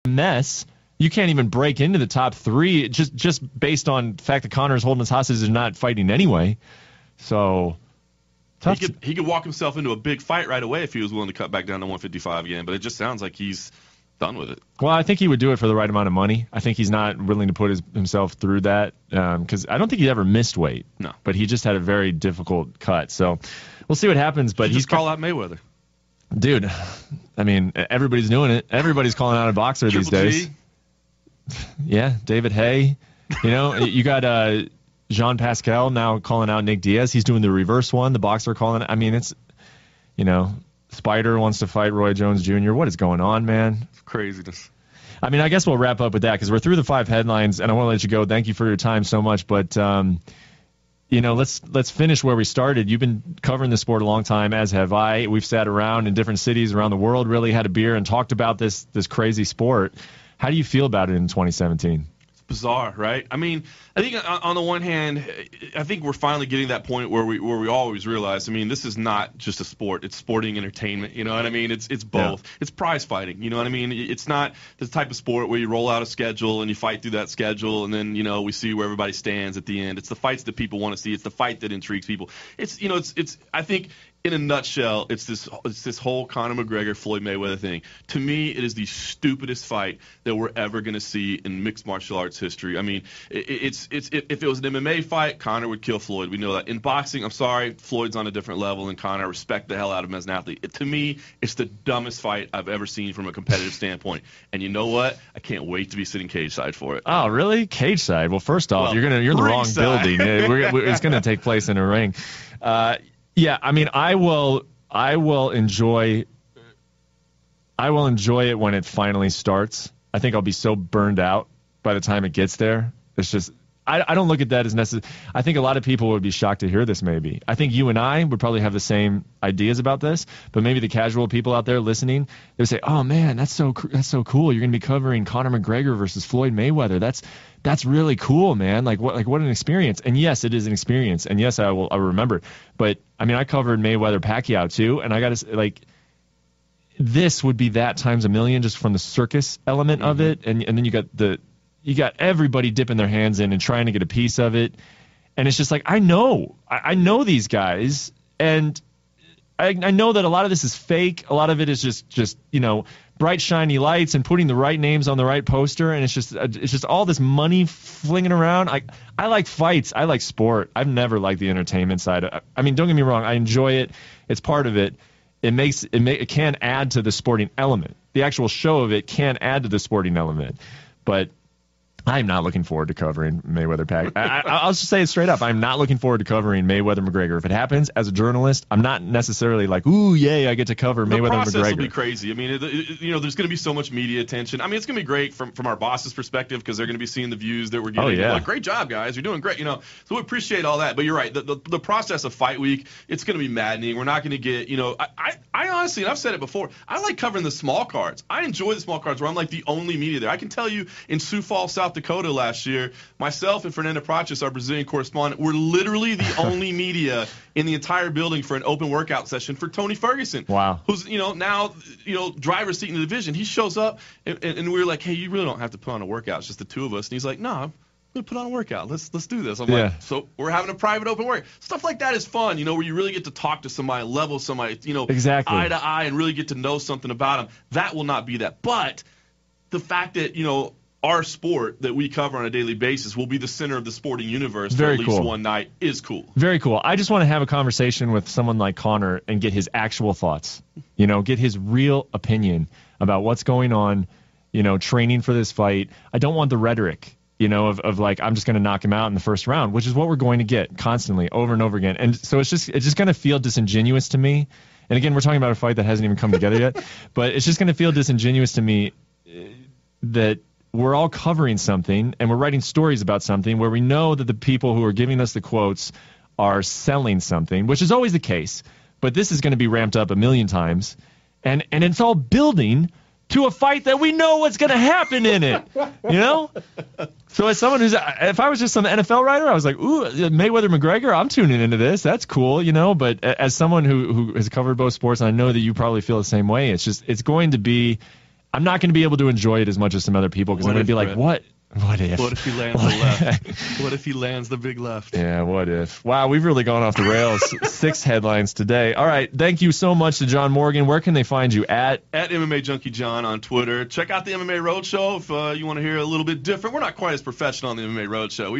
mess. You can't even break into the top 3 just based on the fact that Conor's holding his hostage and not fighting anyway. So he could walk himself into a big fight right away if he was willing to cut back down to 155 again, but it just sounds like he's done with it. Well, I think he would do it for the right amount of money. I think he's not willing to put himself through that because I don't think he ever missed weight. No. But he just had a very difficult cut. So we'll see what happens. But he's call out Mayweather. Dude, I mean, everybody's doing it. Everybody's calling out a boxer these days. Yeah, David Hay. You know, you got Jean Pascal now calling out Nick Diaz. He's doing the reverse one. The boxer calling it. I mean, it's, you know, Spider wants to fight Roy Jones Jr. What is going on, man? It's craziness. I mean, I guess we'll wrap up with that because we're through the 5 headlines, and I want to let you go. Thank you for your time so much. But, you know, let's finish where we started. You've been covering the sport a long time, as have I. We've sat around in different cities around the world, really had a beer and talked about this crazy sport. How do you feel about it in 2017? It's bizarre, right? I mean, I think on the one hand, I think we're finally getting that point where we always realize, I mean, this is not just a sport. It's sporting entertainment, you know what I mean? It's both. Yeah. It's prize fighting, you know what I mean? It's not the type of sport where you roll out a schedule and you fight through that schedule and then, you know, we see where everybody stands at the end. It's the fights that people want to see. It's the fight that intrigues people. It's, you know, it's I think in a nutshell, it's this whole Conor McGregor Floyd Mayweather thing. To me, it is the stupidest fight that we're ever going to see in mixed martial arts history. I mean, if it was an MMA fight, Conor would kill Floyd. We know that. In boxing, I'm sorry, Floyd's on a different level than Conor. I respect the hell out of him as an athlete. To me, it's the dumbest fight I've ever seen from a competitive standpoint. And you know what? I can't wait to be sitting cage side for it. Oh, really? Cage side? Well, first off, you're in the wrong building. It's going to take place in a ring. Yeah, I mean, I will enjoy it when it finally starts. I think I'll be so burned out by the time it gets there. It's just I don't look at that as necessary. I think a lot of people would be shocked to hear this maybe. I think you and I would probably have the same ideas about this, but maybe the casual people out there listening, they would say, "Oh man, that's so cool. You're going to be covering Conor McGregor versus Floyd Mayweather. That's really cool, man. Like what an experience." And yes, it is an experience. And yes, I'll remember. But I mean, I covered Mayweather Pacquiao too, and I got to like this would be that times a million just from the circus element of it, and then you got everybody dipping their hands in and trying to get a piece of it. And it's just like, I know these guys, and I know that a lot of this is fake. A lot of it is just you know, bright, shiny lights and putting the right names on the right poster. And it's just all this money flinging around. I like fights. I like sport. I've never liked the entertainment side. I mean, don't get me wrong. I enjoy it. It's part of it. It can add to the sporting element. The actual show of it can add to the sporting element. But I'm not looking forward to covering Mayweather Pacquiao. I'll just say it straight up. I'm not looking forward to covering Mayweather McGregor. If it happens, as a journalist, I'm not necessarily like, ooh, yay, I get to cover Mayweather McGregor. The process will be crazy. I mean, you know, there's going to be so much media attention. I mean, it's going to be great from our boss's perspective because they're going to be seeing the views that we're getting. Oh, yeah. Like, great job, guys. You're doing great. You know, so we appreciate all that. But you're right. The process of fight week, it's going to be maddening. We're not going to get, you know, I honestly, and I've said it before, I like covering the small cards. I enjoy the small cards where I'm like the only media there. I can tell you in Sioux Falls, South Dakota last year, myself and Fernando Prachas, our Brazilian correspondent, were literally the only media in the entire building for an open workout session for Tony Ferguson. Wow. Who's, you know, now, you know, driver's seat in the division. He shows up and we were like, hey, you really don't have to put on a workout. It's just the two of us. And he's like, no, I'm going to put on a workout. Let's do this. I'm like, so we're having a private open workout. Stuff like that is fun, you know, where you really get to talk to somebody, level somebody, you know, exactly, eye to eye and really get to know something about them. That will not be that. But the fact that, you know, our sport that we cover on a daily basis will be the center of the sporting universe for at least one night is cool. Very cool. I just want to have a conversation with someone like Conor and get his actual thoughts, you know, get his real opinion about what's going on, you know, training for this fight. I don't want the rhetoric, you know, of like, I'm just going to knock him out in the first round, which is what we're going to get constantly over and over again. And so it's just going to feel disingenuous to me. And again, we're talking about a fight that hasn't even come together yet, but it's just going to feel disingenuous to me that we're all covering something and we're writing stories about something where we know that the people who are giving us the quotes are selling something, which is always the case. But this is going to be ramped up a million times. And it's all building to a fight that we know what's going to happen in it, you know? So as someone if I was just some NFL writer, I was like, ooh, Mayweather McGregor, I'm tuning into this. That's cool, you know? But as someone who has covered both sports, and I know that you probably feel the same way, it's going to be, I'm not going to be able to enjoy it as much as some other people because I'm going to be like, what? What if? What if he lands the left? What if he lands the big left? Yeah, what if? Wow, we've really gone off the rails. 6 headlines today. All right, thank you so much to John Morgan. Where can they find you at? At MMA Junkie John on Twitter. Check out the MMA Roadshow if you want to hear a little bit different. We're not quite as professional on the MMA Roadshow.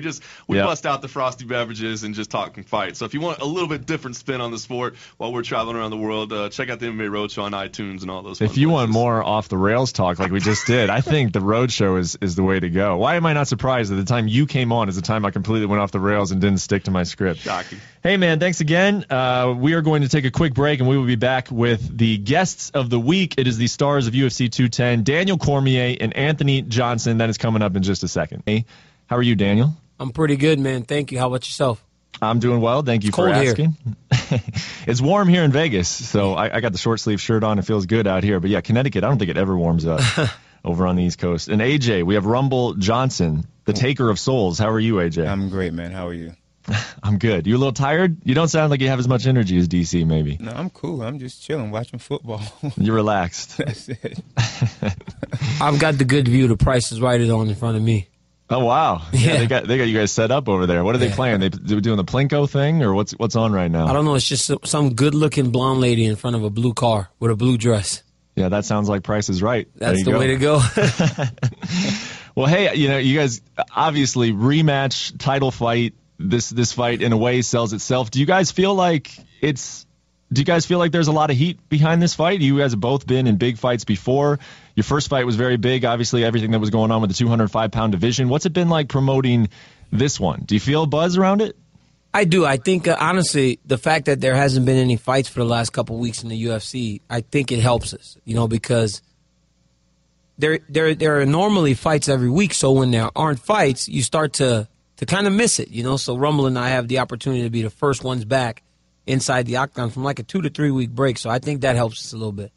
We bust out the frosty beverages and just talking fights. So if you want a little bit different spin on the sport while we're traveling around the world, check out the MMA Roadshow on iTunes and all those. If you want more off the rails talk like we just did, I think the Roadshow is the way to go. Why am I not surprised? At the time you came on is the time I completely went off the rails and didn't stick to my script. Shocking. Hey, man, thanks again. We are going to take a quick break, and we will be back with the guests of the week. It is the stars of UFC 210, Daniel Cormier and Anthony Johnson. That is coming up in just a second. Hey, how are you, Daniel? I'm pretty good, man. Thank you. How about yourself? I'm doing well. Thank you for asking. It's warm here in Vegas, so I got the short sleeve shirt on. It feels good out here. But, yeah, Connecticut, I don't think it ever warms up. Over on the East Coast. And AJ, we have Rumble Johnson, the taker of souls. How are you, AJ? I'm great, man. How are you? I'm good. You a little tired? You don't sound like you have as much energy as DC, maybe. No, I'm cool. I'm just chilling, watching football. You're relaxed. That's it. I've got the good view. The Price is Right is on in front of me. Oh, wow. Yeah, they got you guys set up over there. What are they playing? They doing the Plinko thing, or what's on right now? I don't know. It's just some good-looking blonde lady in front of a blue car with a blue dress. Yeah, that sounds like Price is Right. That's the way to go. Well, hey, you guys obviously rematch title fight. This fight in a way sells itself. Do you guys feel like there's a lot of heat behind this fight? You guys have both been in big fights before. Your first fight was very big. Obviously, everything that was going on with the 205-pound division. What's it been like promoting this one? Do you feel a buzz around it? I do. I think, honestly, the fact that there hasn't been any fights for the last couple of weeks in the UFC, I think it helps us, because there are normally fights every week. So when there aren't fights, you start to kind of miss it, So Rumble and I have the opportunity to be the first ones back inside the octagon from like a 2 to 3 week break. So I think that helps us a little bit.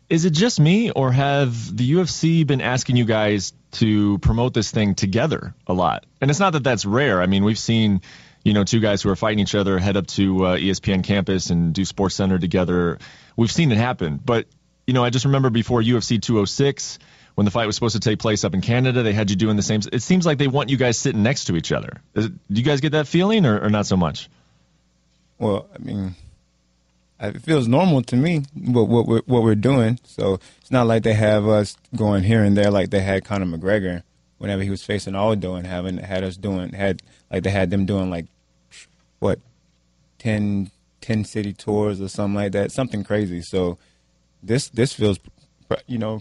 Is it just me, or have the UFC been asking you guys to promote this thing together a lot? And it's not that that's rare. I mean, we've seen, two guys who are fighting each other head up to ESPN campus and do Sports Center together. We've seen it happen. But, I just remember before UFC 206, when the fight was supposed to take place up in Canada, they had you doing the same. It seems like they want you guys sitting next to each other. Do you guys get that feeling or not so much? Well, I mean, it feels normal to me what we're doing. So it's not like they have us going here and there like they had Conor McGregor whenever he was facing Aldo and they had them doing like 10 city tours or something like that, something crazy. So this feels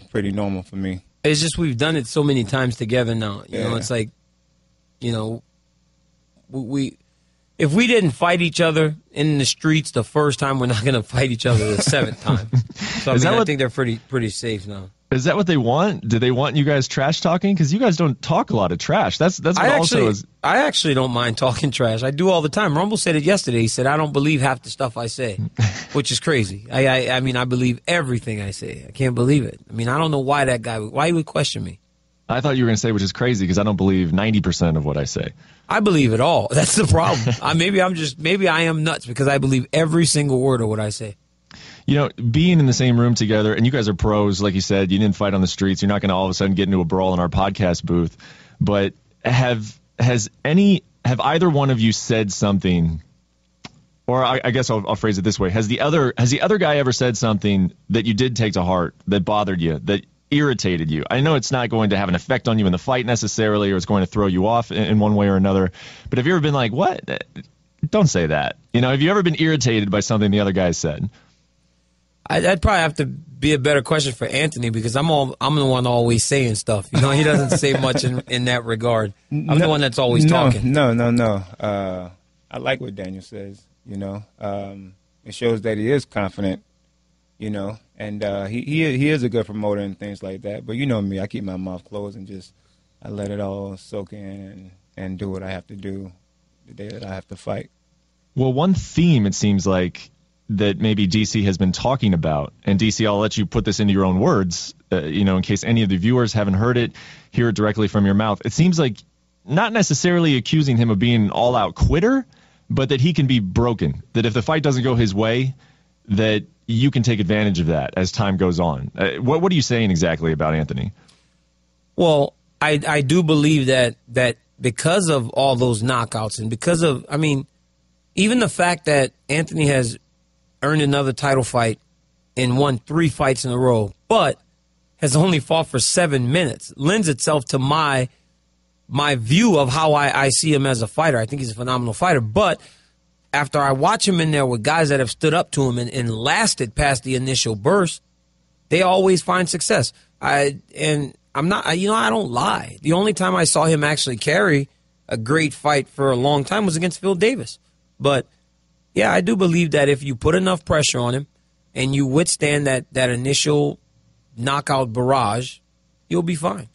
pretty normal for me. It's just we've done it so many times together now. It's like, if we didn't fight each other in the streets the first time, we're not going to fight each other the 7th time. So I think they're pretty safe now. Is that what they want? Do they want you guys trash talking? Because you guys don't talk a lot of trash. That's what I actually don't mind talking trash. I do all the time. Rumble said it yesterday. He said, I don't believe half the stuff I say, which is crazy. I mean, I believe everything I say. I can't believe it. I mean, I don't know why he would question me. I thought you were going to say, which is crazy, because I don't believe 90% of what I say. I believe it all. That's the problem. Maybe I am nuts because I believe every single word of what I say. Being in the same room together, and you guys are pros, like you said, you didn't fight on the streets. You're not going to all of a sudden get into a brawl in our podcast booth. But have either one of you said something, or I guess I'll phrase it this way: has the other guy ever said something that you did take to heart, that bothered you, that irritated you? I know it's not going to have an effect on you in the fight necessarily, or it's going to throw you off in one way or another. But have you ever been like, what? Don't say that. Have you ever been irritated by something the other guy said? I'd probably have to be a better question for Anthony, because I'm the one always saying stuff. He doesn't say much in that regard. I'm the one that's always talking. No. I like what Daniel says. It shows that he is confident. And he is a good promoter and things like that. But me, I keep my mouth closed and I let it all soak in and do what I have to do the day that I have to fight. Well, one theme, it seems like, that maybe DC has been talking about, and DC, I'll let you put this into your own words, in case any of the viewers haven't heard it, hear it directly from your mouth. It seems like not necessarily accusing him of being an all-out quitter, but that he can be broken, that if the fight doesn't go his way, that you can take advantage of that as time goes on. What are you saying exactly about Anthony? Well, I do believe that because of all those knockouts and because of, I mean, even the fact that Anthony has earned another title fight and won 3 fights in a row, but has only fought for 7 minutes, lends itself to my view of how I see him as a fighter. I think he's a phenomenal fighter. But after I watch him in there with guys that have stood up to him and lasted past the initial burst, they always find success. I'm not, I don't lie. The only time I saw him actually carry a great fight for a long time was against Phil Davis. But, yeah, I do believe that if you put enough pressure on him and you withstand that initial knockout barrage, you'll be fine.